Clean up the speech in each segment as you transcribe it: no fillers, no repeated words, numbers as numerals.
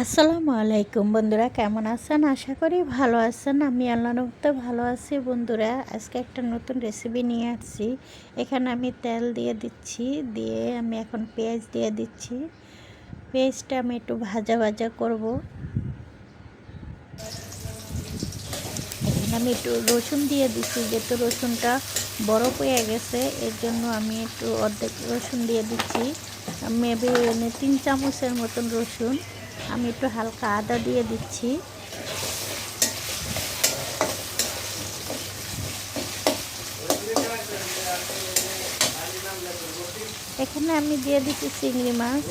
আসসালামু আলাইকুম বন্ধুরা, কেমন আছেন? আশা করি ভালো আছেন। আমি আল্লাহর রহমতে ভালো আছি। বন্ধুরা, আজকে একটা নতুন রেসিপি নিয়ে আসছি। এখানে আমি তেল দিয়ে দিচ্ছি, দিয়ে আমি এখন পেঁয়াজ দিয়ে দিচ্ছি। পেঁয়াজটা আমি একটু ভাজা ভাজা করব। এখানে আমি একটু রসুন দিয়ে দিচ্ছি, যেহেতু রসুনটা বড় হয়ে গেছে, এর জন্য আমি একটু অর্ধেক রসুন দিয়ে দিচ্ছি। মেবি 3 চামচের মতন রসুন। আমি একটু হালকা আদা দিয়ে দিচ্ছি। এখানে আমি দিয়ে দিচ্ছি চিংড়ি মাছ,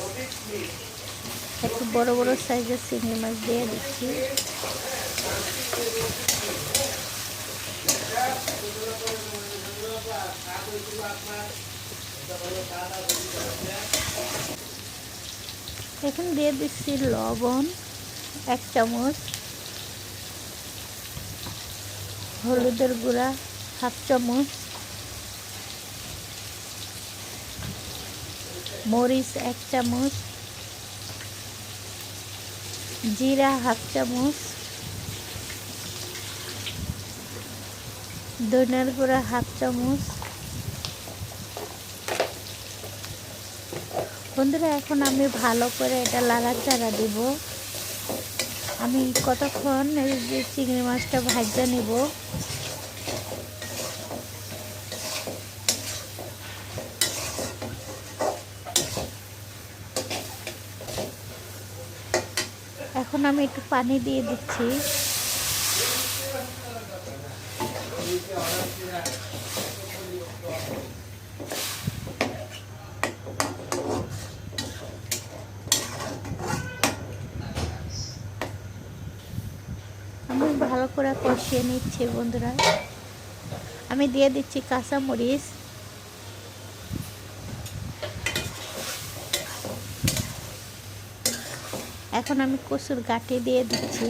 একটু বড় বড় সাইজের চিংড়ি মাছ দিয়ে দিচ্ছি। এখানে দিয়ে দিচ্ছি লবণ 1 চামচ, হলুদের গুঁড়া 1/2 চামচ, মরিচ 1 চামচ, জিরা 1/2 চামচ, ধনিয়ার গুঁড়া 1/2 চামচ। বন্ধুরা, এখন আমি ভালো করে এটা নাড়াচাড়া দিব। আমি কতক্ষণ এই যে চিংড়ি মাছটা ভাজা নিব। এখন আমি একটু পানি দিয়ে দিচ্ছি। আমি ভালো করে কষিয়ে নিচ্ছি। বন্ধুরা, আমি দিয়ে দিচ্ছি কাঁচামরিচ। এখন আমি কচুর গাঁটি দিয়ে দিচ্ছি।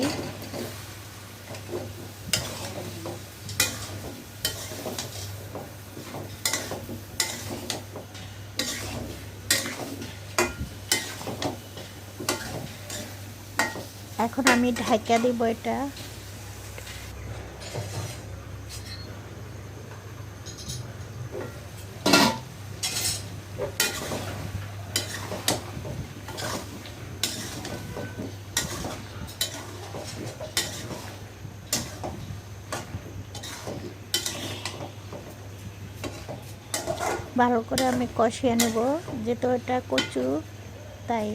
এখন আমি ঢাকা দিব এটা। ভালো করে আমি কষিয়ে নেব, যেহেতু এটা কচু তাই।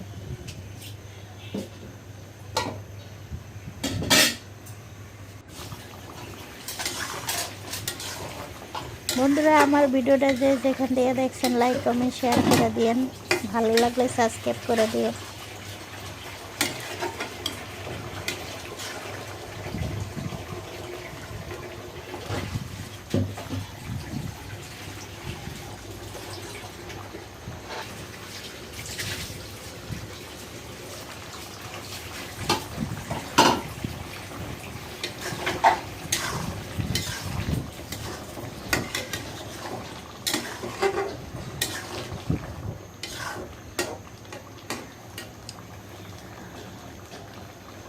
বন্ধুরা, আমার ভিডিওটা যেখান থেকে দেখছেন লাইক কমেন্ট শেয়ার করে দিন, ভালো লাগলে সাবস্ক্রাইব করে দিন।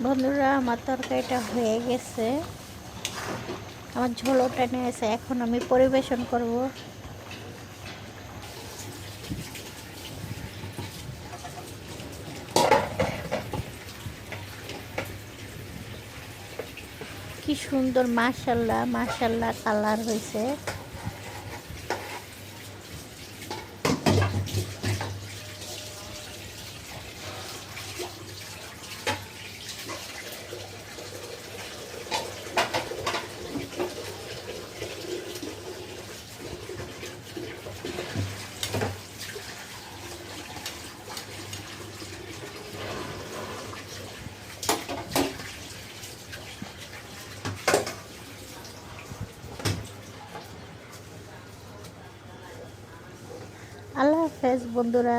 বন্ধুরা, আমার তরকারিটা হয়ে গেছে, আমার ঝোলও টেনে গেছে। এখন আমি পরিবেশন করব। কি সুন্দর, মাশাআল্লাহ মাশাআল্লাহ কালার হয়েছে। আল্লাহ হাফেজ বন্ধুরা।